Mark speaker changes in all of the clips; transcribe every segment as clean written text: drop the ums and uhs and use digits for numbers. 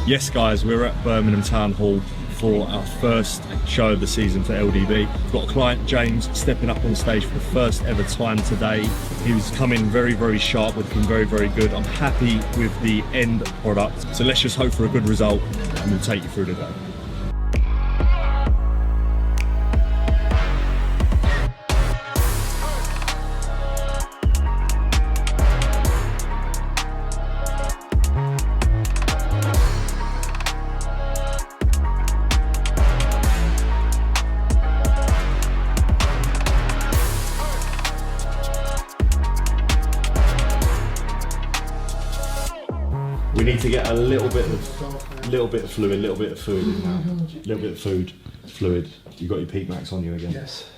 Speaker 1: Yes guys, we're at Birmingham Town Hall for our first show of the season for LDB. We've got a client, James, stepping up on stage for the first ever time today. He was coming very, very sharp, looking very, very good. I'm happy with the end product. So let's just hope for a good result and we'll take you through the day. We need to get a little bit of fluid, little bit of food in now. Little bit of fluid. You got your Peak Max on you again?
Speaker 2: Yes.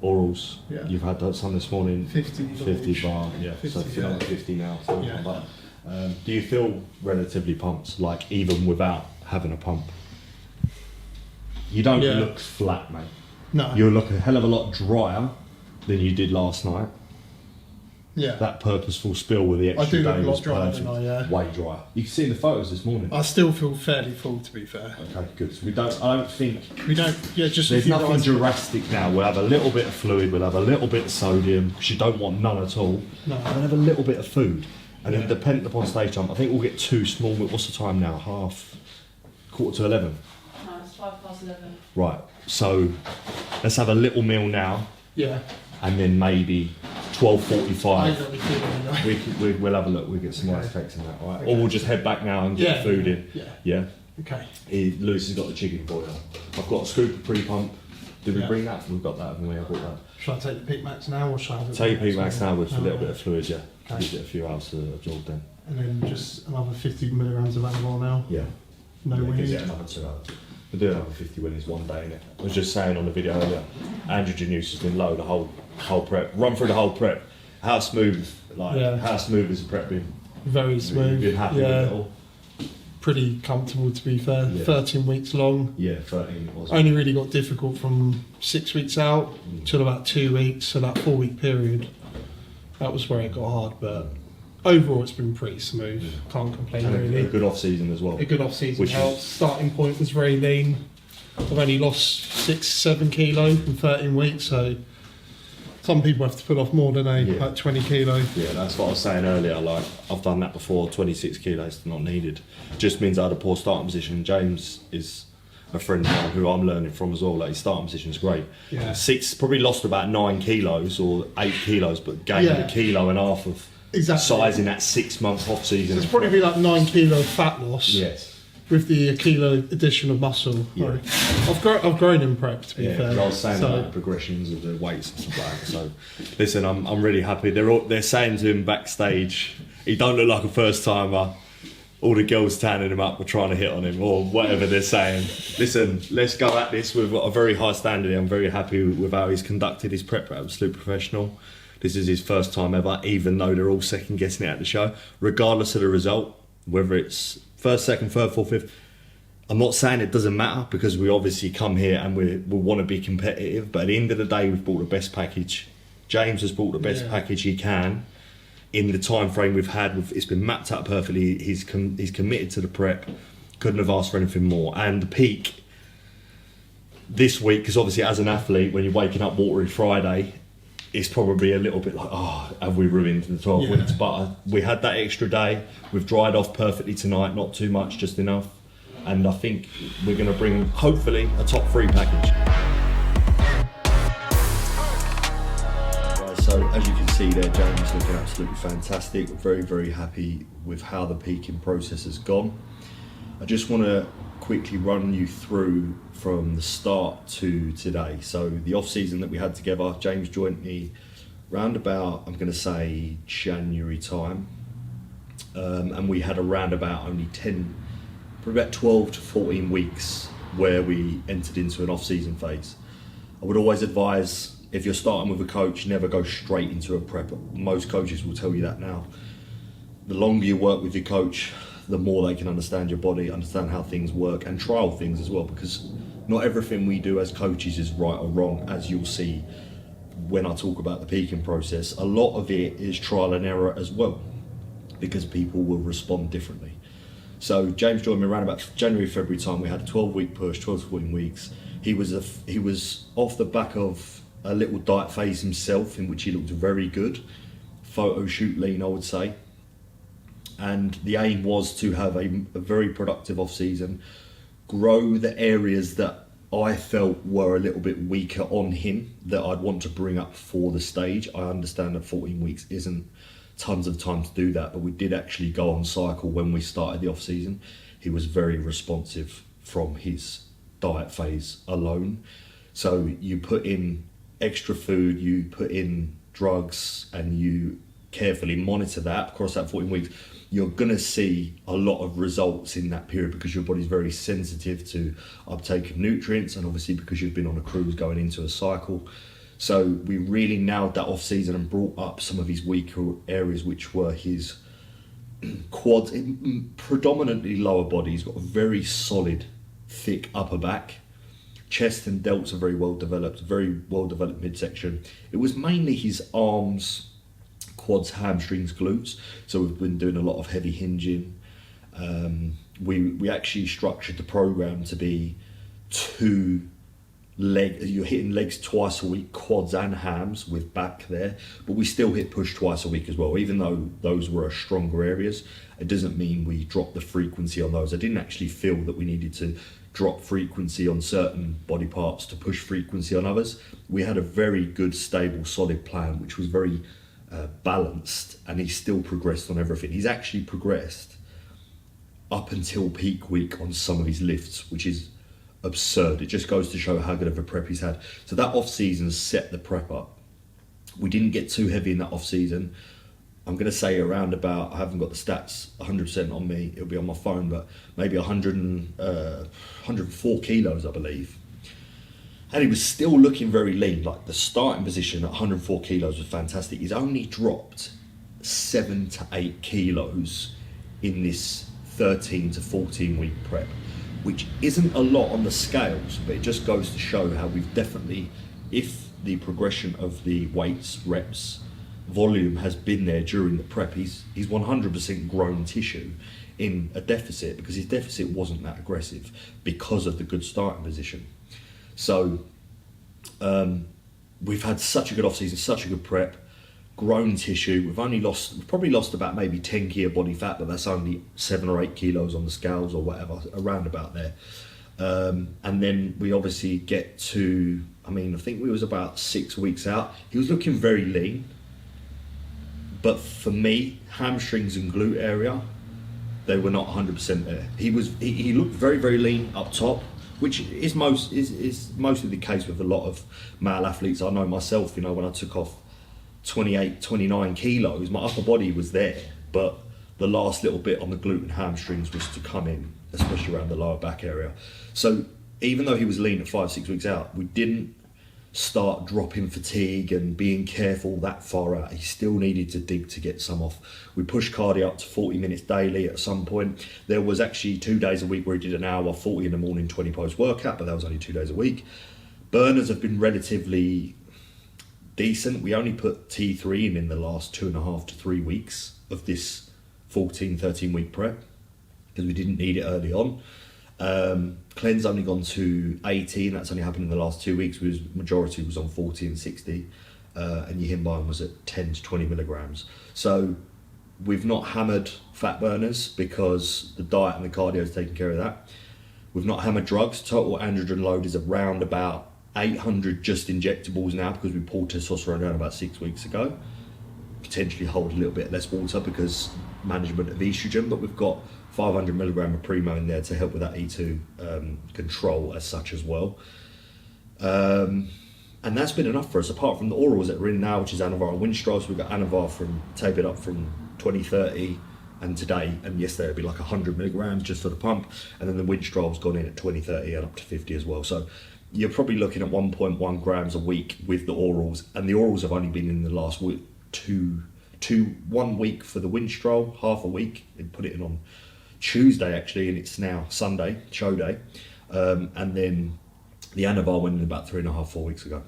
Speaker 1: Orals.
Speaker 2: Yeah.
Speaker 1: You've had some this morning. 50 bar. Yeah. 50, so feeling like 50 now. So
Speaker 2: yeah.
Speaker 1: Like do you feel relatively pumped? Like even without having a pump? You don't look flat, mate. No. You look a hell of a lot drier than you did last night.
Speaker 2: Yeah.
Speaker 1: That purposeful spill with the extra day was perfect. Way drier. You can see in the photos this morning.
Speaker 2: I still feel fairly full, to be fair.
Speaker 1: Okay, good. So I don't think.
Speaker 2: Just
Speaker 1: there's nothing drastic now. We'll have a little bit of fluid. We'll have a little bit of sodium because you don't want none at all. No. We'll have a little bit of food, and then dependent upon stage time, I think we'll get 2 small. What's the time now? 11:15.
Speaker 3: No, it's 5:11.
Speaker 1: Right. So let's have a little meal now.
Speaker 2: Yeah.
Speaker 1: And then maybe 12:45. We'll have a look. We'll get some ice cakes and that, all right? Okay. Or we'll just head back now and get food in. Yeah.
Speaker 2: Okay.
Speaker 1: Lewis has got the chicken boiler. I've got a scoop of pre-pump. Did we bring that? We've got that, haven't we? I brought that.
Speaker 2: Should I take the Peak Max now, or should I have it?
Speaker 1: Take your Peak Max now with a little bit of fluid, yeah. Okay. Give it a few hours to absorb then.
Speaker 2: And then just another 50 milligrams of Anabol now.
Speaker 1: Yeah.
Speaker 2: No weed.
Speaker 1: Yeah, another 2 hours. We'll do another 50 willies one day, innit? I was just saying on the video earlier, androgen use has been low the whole prep. Run through the whole prep. How smooth has the prep been?
Speaker 2: Very smooth.
Speaker 1: You've been happy with it all?
Speaker 2: Pretty comfortable, to be fair. Yeah. 13 weeks long.
Speaker 1: Yeah, 13 it was.
Speaker 2: Only really got difficult from 6 weeks out till about 2 weeks, so that 4-week period, that was where it got hard, but overall it's been pretty smooth. Can't complain really.
Speaker 1: A good off season as well.
Speaker 2: A good off season helps. Starting point was very lean. I've only lost 6-7 kilo in 13 weeks, so some people have to pull off more than like 20 kilos.
Speaker 1: Yeah, that's what I was saying earlier. Like I've done that before. 26 kilos not needed. Just means I had a poor starting position. James is a friend of mine who I'm learning from as well. Like his starting position is great. Yeah. Probably lost about 9 kilos or 8 kilos, but gained 1.5 kilos of size in that 6 months off season.
Speaker 2: So it's probably be like 9 kilo fat loss.
Speaker 1: Yes.
Speaker 2: With the kilo addition of muscle. Yeah. Right. I've grown in prep, to be fair.
Speaker 1: I was saying about the progressions of the weights and stuff like that. So listen, I'm really happy. They're saying to him backstage, he don't look like a first timer. All the girls standing him up were trying to hit on him or whatever they're saying. Listen, let's go at this. We've got a very high standard. I'm very happy with how he's conducted his prep. Absolute professional. This is his first time ever, even though they're all second guessing it at the show. Regardless of the result, whether it's first, second, third, fourth, fifth, I'm not saying it doesn't matter because we obviously come here and we want to be competitive, but at the end of the day, we've bought the best package. James has bought the best package he can in the time frame we've had. It's been mapped out perfectly. He's committed to the prep. Couldn't have asked for anything more. And the peak this week, because obviously as an athlete, when you're waking up watery Friday, it's probably a little bit like, have we ruined the 12 weeks? But we had that extra day. We've dried off perfectly tonight, not too much, just enough. And I think we're going to bring, hopefully, a top 3 package. Right, so as you can see there, James looking absolutely fantastic. Very, very happy with how the peaking process has gone. I just want to quickly run you through from the start to today. So the off season that we had together, James joined me round about, I'm going to say January time, and we had around about only 10, probably about 12 to 14 weeks where we entered into an off season phase. I would always advise, if you're starting with a coach, never go straight into a prep. Most coaches will tell you that now. The longer you work with your coach, the more they can understand your body, understand how things work, and trial things as well, because not everything we do as coaches is right or wrong, as you'll see when I talk about the peaking process. A lot of it is trial and error as well. because people will respond differently. So James joined me around about January, February time. We had a 12-week push, 12 to 14 weeks. He was off the back of a little diet phase himself, in which he looked very good, photo shoot lean, I would say. And the aim was to have a very productive off season, grow the areas that I felt were a little bit weaker on him that I'd want to bring up for the stage. I understand that 14 weeks isn't tons of time to do that, but we did actually go on cycle when we started the off season. He was very responsive from his diet phase alone. So you put in extra food, you put in drugs, and you carefully monitor that across that 14 weeks, you're going to see a lot of results in that period, because your body's very sensitive to uptake of nutrients, and obviously because you've been on a cruise going into a cycle. So we really nailed that off season and brought up some of his weaker areas, which were his quads, predominantly lower body. He's got a very solid, thick upper back. Chest and delts are very well developed midsection. It was mainly his arms, quads, hamstrings, glutes. So we've been doing a lot of heavy hinging. We actually structured the program to be you're hitting legs twice a week, quads and hams with back there, but we still hit push twice a week as well. Even though those were stronger areas, it doesn't mean we dropped the frequency on those. I didn't actually feel that we needed to drop frequency on certain body parts to push frequency on others. We had a very good, stable, solid plan, which was very balanced, and he still progressed on everything. He's actually progressed up until peak week on some of his lifts, which is absurd. It just goes to show how good of a prep he's had. So that off season set the prep up. We didn't get too heavy in that off season. I'm going to say around about, I haven't got the stats 100% on me, it'll be on my phone, but maybe 104 kilos, I believe. And he was still looking very lean. Like the starting position at 104 kilos was fantastic. He's only dropped 7 to 8 kilos in this 13 to 14 week prep, which isn't a lot on the scales, but it just goes to show how we've definitely, if the progression of the weights, reps, volume has been there during the prep, he's 100% grown tissue in a deficit, because his deficit wasn't that aggressive because of the good starting position. So we've had such a good off season, such a good prep, grown tissue. We've probably lost about maybe 10 kilo body fat, but that's only 7 or 8 kilos on the scales or whatever, around about there. And then we obviously get to, I think we was about 6 weeks out. He was looking very lean, but for me, hamstrings and glute area, they were not 100% there. He looked very, very lean up top, which is mostly the case with a lot of male athletes. I know myself, when I took off 28, 29 kilos, my upper body was there, but the last little bit on the glute and hamstrings was to come in, especially around the lower back area. So even though he was lean at 5-6 weeks out, we didn't start dropping fatigue and being careful that far out. He still needed to dig to get some off. We pushed cardio up to 40 minutes daily at some point. There was actually 2 days a week where he did an hour, 40 in the morning, 20 post workout, but that was only 2 days a week. Burners have been relatively decent. We only put T3 in the last 2.5 to 3 weeks of this 13 week prep, because we didn't need it early on. Cleanse only gone to 18. That's only happened in the last 2 weeks. Majority was on 40 and 60, and your Himbion was at 10 to 20 milligrams. So we've not hammered fat burners because the diet and the cardio is taking care of that. We've not hammered drugs. Total androgen load is around about 800 just injectables now, because we pulled testosterone down about 6 weeks ago. Potentially hold a little bit less water because management of estrogen, but we've got 500 milligram of Primo in there to help with that E2 control as such as well. And that's been enough for us, apart from the orals that we're in now, which is Anavar and Winstrol. So we've got Anavar tapered up from 2030, and today and yesterday it'll be like 100 milligrams just for the pump, and then the Winstrol's gone in at 2030 and up to 50 as well. So you're probably looking at 1.1 grams a week with the orals, and the orals have only been in the last week, 1 week for the Winstrol, half a week. They put it in on Tuesday actually, and it's now Sunday, show day. And then the Anavar went in about 3.5-4 weeks ago.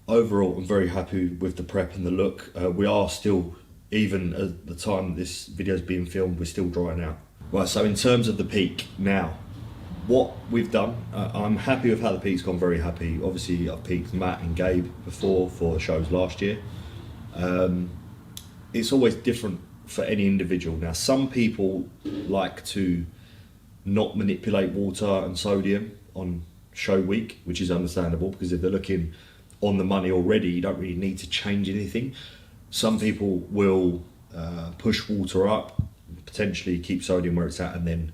Speaker 1: Overall, I'm very happy with the prep and the look. We are still even at the time this video is being filmed, we're still drying out. Right, so in terms of the peak now, what we've done, I'm happy with how the peak's gone, very happy. Obviously I've peaked Matt and Gabe before for shows last year. It's always different for any individual. Now some people like to not manipulate water and sodium on show week, which is understandable, because if they're looking on the money already, you don't really need to change anything. Some people will push water up, potentially keep sodium where it's at, and then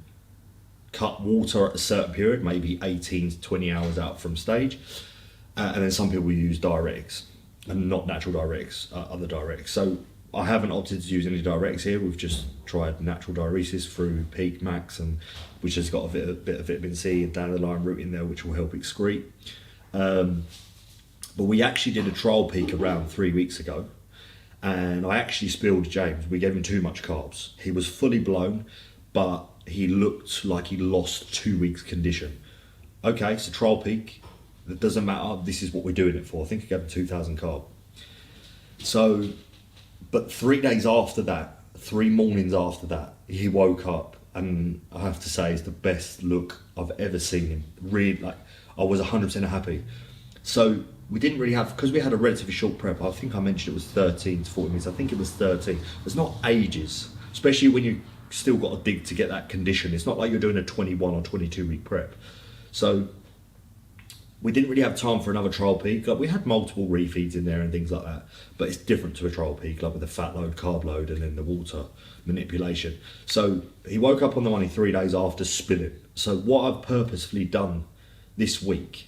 Speaker 1: cut water at a certain period, maybe 18 to 20 hours out from stage. And then some people use diuretics, and not natural diuretics, other diuretics. So I haven't opted to use any diuretics here. We've just tried natural diuresis through Peak Max, and which has got a bit of vitamin C and dandelion root in there, which will help excrete. But we actually did a trial peak around 3 weeks ago, and I actually spilled James. We gave him too much carbs. He was fully blown, but he looked like he lost 2 weeks condition. Okay, so trial peak, it doesn't matter, this is what we're doing it for. I think I gave him 2,000 carb. So, but 3 days after that, 3 mornings after that, he woke up, and I have to say it's the best look I've ever seen him. Really, like, I was 100% happy. So we didn't really have, because we had a relatively short prep, I think I mentioned it was 13 to 40 minutes, I think it was 13. It's not ages, especially when you still got to dig to get that condition. It's not like you're doing a 21 or 22 week prep. So we didn't really have time for another trial peak. Like, we had multiple refeeds in there and things like that, but it's different to a trial peak, like with the fat load, carb load, and then the water manipulation. So he woke up on the money 3 days after spilling. So what I've purposefully done this week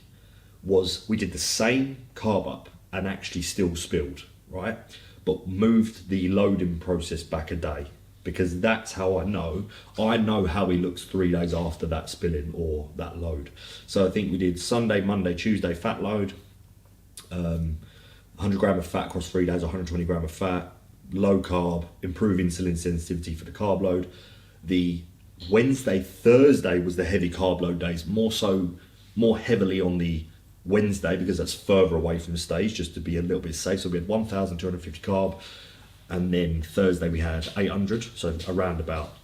Speaker 1: was we did the same carb up and actually still spilled, right? But moved the loading process back a day, because that's how I know how he looks 3 days after that spilling or that load. So I think we did Sunday, Monday, Tuesday fat load, 100 gram of fat across 3 days, 120 gram of fat, low carb, improve insulin sensitivity for the carb load. The Wednesday, Thursday was the heavy carb load days, more heavily on the Wednesday, because that's further away from the stage, just to be a little bit safe. So we had 1,250 carb, and then Thursday we had 800, so around about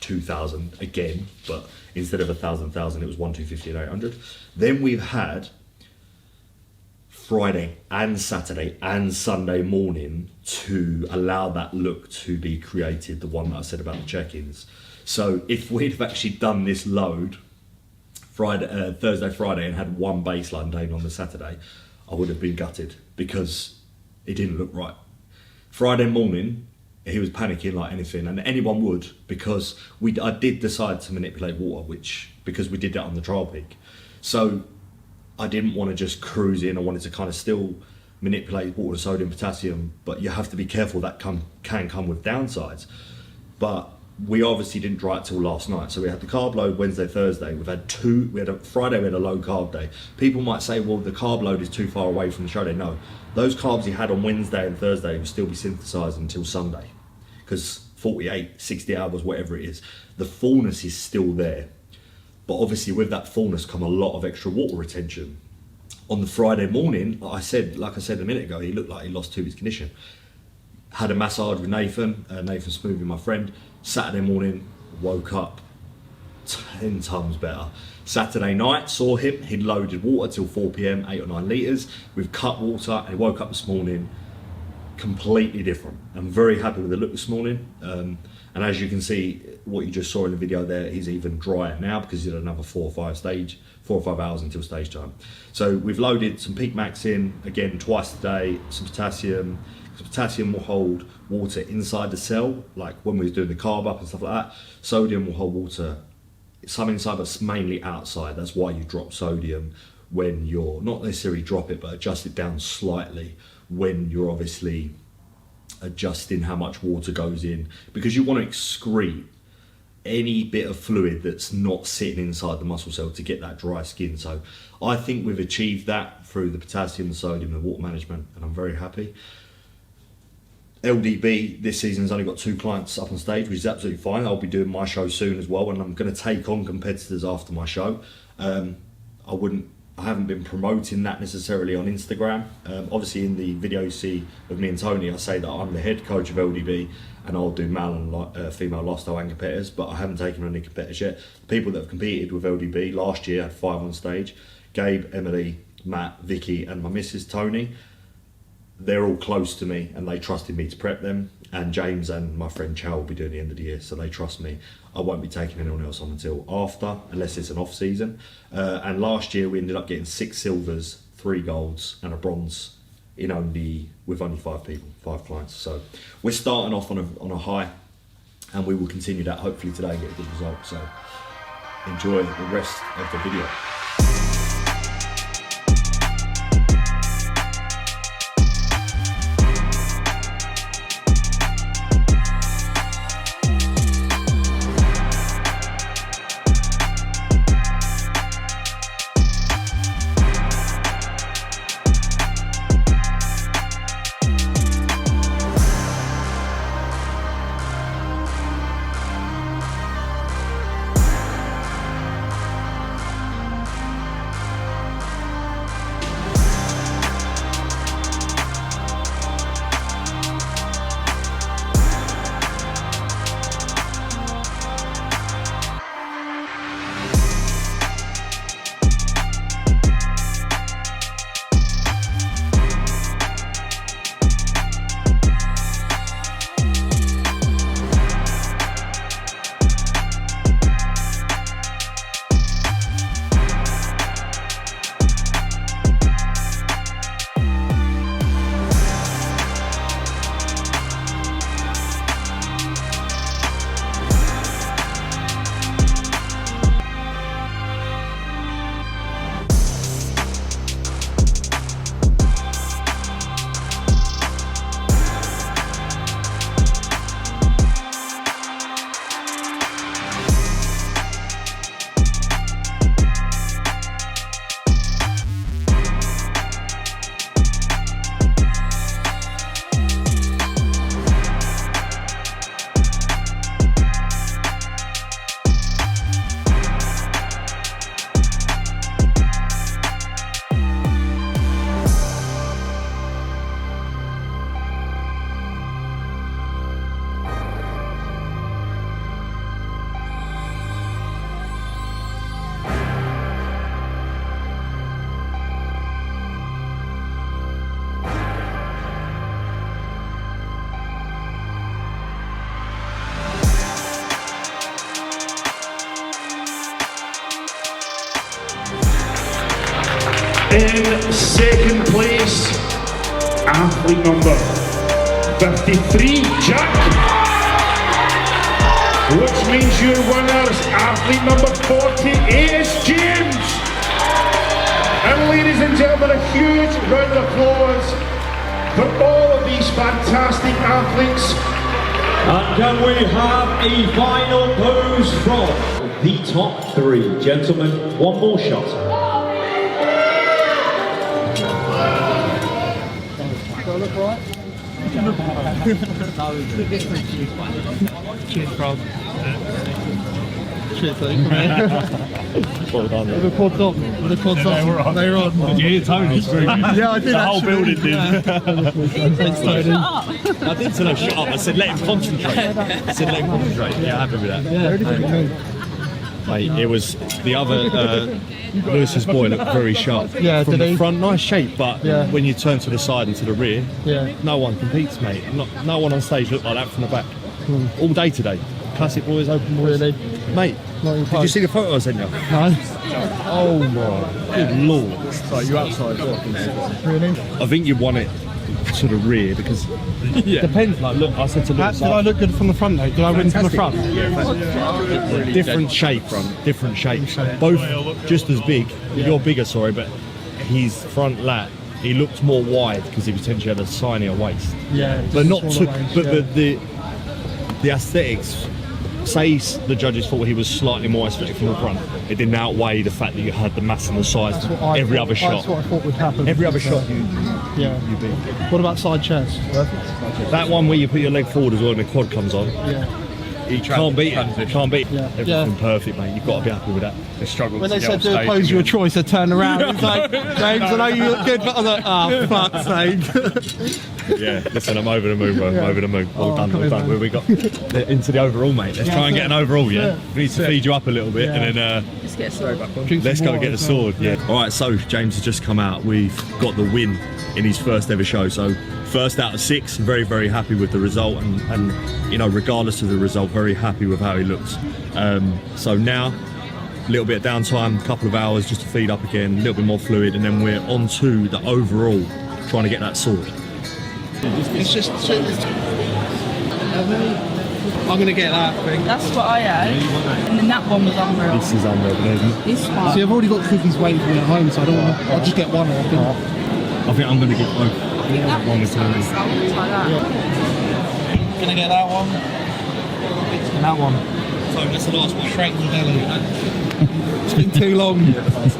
Speaker 1: 2,000 again, but instead of 1,000, it was 1,250 and 800. Then we've had Friday and Saturday and Sunday morning to allow that look to be created, the one that I said about the check-ins. So if we'd have actually done this load Thursday, Friday, and had one baseline day on the Saturday, I would have been gutted, because it didn't look right. Friday morning, he was panicking like anything, and anyone would, because I did decide to manipulate water, because we did that on the trial peak. So I didn't want to just cruise in. I wanted to kind of still manipulate water, sodium, potassium, but you have to be careful. That can come with downsides. But we obviously didn't dry it till last night. So we had the carb load Wednesday, Thursday. We had a Friday, we had a low carb day. People might say, well, the carb load is too far away from the show day. No, those carbs he had on Wednesday and Thursday will still be synthesized until Sunday, because 48, 60 hours, whatever it is, the fullness is still there. But obviously with that fullness come a lot of extra water retention. On the Friday morning, like I said a minute ago, he looked like he lost 2 weeks condition. Had a massage with Nathan Smoothie, my friend. Saturday morning, woke up 10 times better. Saturday night, saw him, he'd loaded water till 4 p.m, 8 or 9 litres. We've cut water, and he woke up this morning completely different. I'm very happy with the look this morning. And as you can see, what you just saw in the video there, he's even drier now, because he had another 4 or 5 hours until stage time. So we've loaded some Peak Max in, again, twice a day, some potassium. Potassium will hold water inside the cell, like when we were doing the carb up and stuff like that. Sodium will hold water, some inside, but mainly outside. That's why you drop sodium when you're, not necessarily drop it, but adjust it down slightly when you're obviously adjusting how much water goes in, because you want to excrete any bit of fluid that's not sitting inside the muscle cell to get that dry skin. So I think we've achieved that through the potassium, the sodium, and the water management, and I'm very happy. LDB this season's only got 2 clients up on stage, which is absolutely fine. I'll be doing my show soon as well, and I'm going to take on competitors after my show. I wouldn't I haven't been promoting that necessarily on Instagram. Obviously in the video you see of me and Tony, I say that I'm the head coach of LDB and I'll do male and female lifestyle and competitors, but I haven't taken on any competitors yet. The people that have competed with LDB last year, had 5 on stage: Gabe, Emily, Matt, Vicky and my missus Tony. They're all close to me and they trusted me to prep them, and James and my friend Chow will be doing the end of the year, so they trust me. I won't be taking anyone else on until after, unless it's an off season. And last year we ended up getting 6 silvers, 3 golds and a bronze with only 5 people, 5 clients. So we're starting off on a high, and we will continue that hopefully today and get a good result. So enjoy the rest of the video.
Speaker 3: In second place, athlete number 53, Jack. Which means your winners, athlete number 48, James. And ladies and gentlemen, a huge round of applause for all of these fantastic athletes.
Speaker 4: And can we have a final pose from the top 3? Gentlemen, one more shot.
Speaker 2: Cheers, bro. Cheers, well done. The quads on. The quads on. They're on.
Speaker 5: Did you hear Tony's very good?
Speaker 2: Yeah, I did.
Speaker 5: The whole building did.
Speaker 2: Thanks, Tony.
Speaker 5: I didn't tell him shut up. I said let him concentrate. I said let him concentrate. Yeah, happy with that.
Speaker 2: Yeah.
Speaker 5: Mate, it was the other Lewis's boy looked very sharp.
Speaker 2: Yeah,
Speaker 5: from
Speaker 2: did
Speaker 5: the
Speaker 2: he?
Speaker 5: front, nice shape, but
Speaker 2: Yeah.
Speaker 5: when you turn to the side and to the rear,
Speaker 2: Yeah.
Speaker 5: no one competes, mate. No one on stage looked like that from the back. All day today. Classic boys, open boys.
Speaker 2: Really?
Speaker 5: Mate,
Speaker 2: Not in
Speaker 5: did you see the photo I sent you?
Speaker 2: No.
Speaker 5: Oh my good lord.
Speaker 2: So you outside? Really?
Speaker 5: I think you want it to the rear because depends. Like, look, I said to Lewis,
Speaker 2: Did I look good from the front though? Did I win from the front?
Speaker 5: different shape, different shape. Both just as big. You're bigger, sorry, but his front lat, he looked more wide because he potentially had a tinier waist.
Speaker 2: Yeah.
Speaker 5: But not
Speaker 2: just
Speaker 5: too.
Speaker 2: smaller waist,
Speaker 5: But
Speaker 2: yeah.
Speaker 5: the aesthetics. Say the judges thought he was slightly more aesthetic from the front. It didn't outweigh the fact that you had the mass and the size.
Speaker 2: That's what I
Speaker 5: Every
Speaker 2: thought-
Speaker 5: other shot.
Speaker 2: That's what I thought would happen.
Speaker 5: Every other shot you beat.
Speaker 2: What about side chest?
Speaker 5: That one where you put your leg forward as well and the quad comes on.
Speaker 2: Yeah.
Speaker 5: You can't beat it. Can't beat it. Everything perfect, mate. You've got to be happy with that.
Speaker 6: They struggled
Speaker 2: When
Speaker 6: to
Speaker 2: they
Speaker 6: get
Speaker 2: said
Speaker 6: off
Speaker 2: to
Speaker 6: stage
Speaker 2: pose you a
Speaker 6: again.
Speaker 2: choice, I turned around. It's like, James, I know you look good, but I'm like, oh, fuck's sake.
Speaker 5: Yeah, listen, I'm over the moon, bro. I'm over the moon. Well done, well done. Where we got into the overall, mate. Let's try and get an overall, yeah? We need to feed you up a little bit and then
Speaker 7: Let's get a sword.
Speaker 5: let's go get a sword, yeah. Alright, so James has just come out. We've got the win in his first ever show. So first out of 6, very, very happy with the result and you know, regardless of the result, very happy with how he looks. So now, a little bit of downtime, a couple of hours just to feed up again, a little bit more fluid, and then we're on to the overall, trying to get that sword.
Speaker 2: It's just. I'm going to get that thing.
Speaker 7: That's what I had. And then that one was unreal.
Speaker 5: This is unreal, isn't it?
Speaker 7: This one.
Speaker 2: See, I've already got cookies waiting for me at home, so I don't want to. I'll just get one or I think.
Speaker 5: I think I'm going to get both.
Speaker 7: That
Speaker 5: One
Speaker 7: one's
Speaker 5: with
Speaker 7: nice. I want to try that.
Speaker 2: I'm going to get that one. And that one.
Speaker 5: So that's the last one.
Speaker 2: Straight in the belly. It's been too long.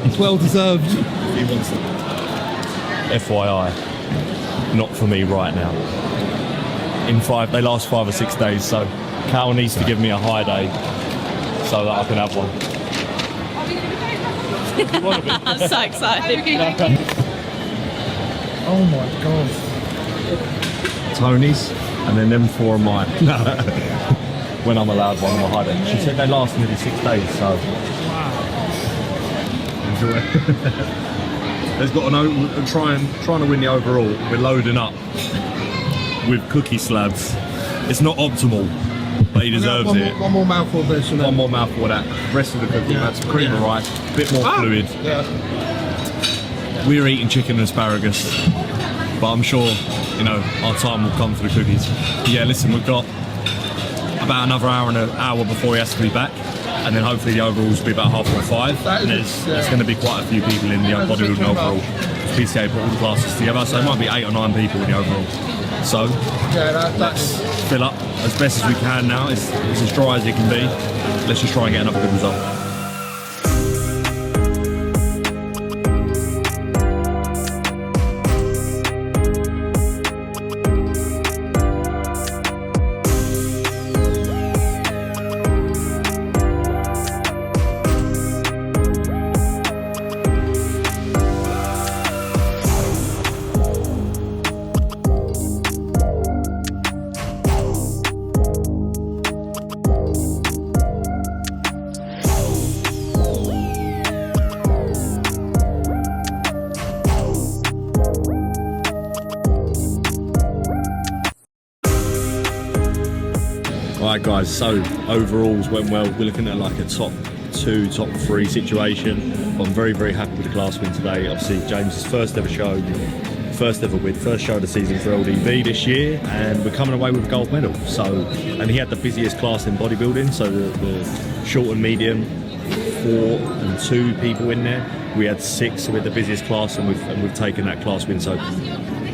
Speaker 2: It's well deserved.
Speaker 5: He wants it. FYI, not for me right now. They last 5 or 6 days, so Cal needs to give me a high day so that I can have one.
Speaker 7: I'm so excited.
Speaker 2: Oh my god.
Speaker 5: Tony's, and then them 4 are mine. When I'm allowed one, I'll hide it. She said they last nearly 6 days, so. Enjoy. There's got trying to win the overall. We're loading up with cookie slabs. It's not optimal, but he deserves it.
Speaker 2: One more mouthful of this.
Speaker 5: One more mouthful of that. Rest of the cookie, that's cream of rice, bit more fluid.
Speaker 2: Yeah.
Speaker 5: We're eating chicken and asparagus, but I'm sure, you know, our time will come for the cookies. Yeah, listen, we've got about another hour before he has to be back, and then hopefully the overalls will be about 5:30. And there's going to be quite a few people in the bodybuilding overall. PCA put all the classes together, so it might be 8 or 9 people in the overall. So let's fill up as best as we can now. It's as dry as it can be. Let's just try and get another good result. Alright guys, so overalls went well. We're looking at like a top 2, top 3 situation. But I'm very, very happy with the class win today. Obviously James's first ever show, first ever win, first show of the season for LDV this year, and we're coming away with a gold medal. So, and he had the busiest class in bodybuilding, so the short and medium, 4 and 2 people in there. We had 6, so we're the busiest class, and we've taken that class win. So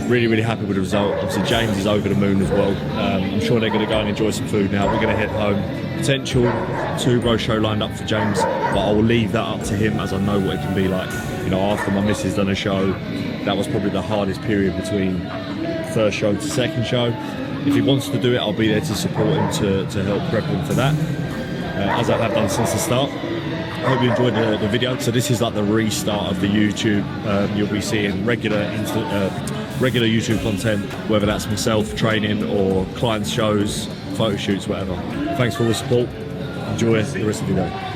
Speaker 5: really, really happy with the result. Obviously James is over the moon as well. I'm sure they're going to go and enjoy some food now. We're going to head home. Potential 2-bro show lined up for James, but I will leave that up to him, as I know what it can be like. You know, after my missus done a show, that was probably the hardest period between first show to second show. If he wants to do it, I'll be there to support him, to help prep him for that, as I have done since the start. I hope you enjoyed the video. So this is like the restart of the YouTube. You'll be seeing regular YouTube content, whether that's myself training or clients shows, photo shoots, whatever. Thanks for all the support. Enjoy the rest of the day.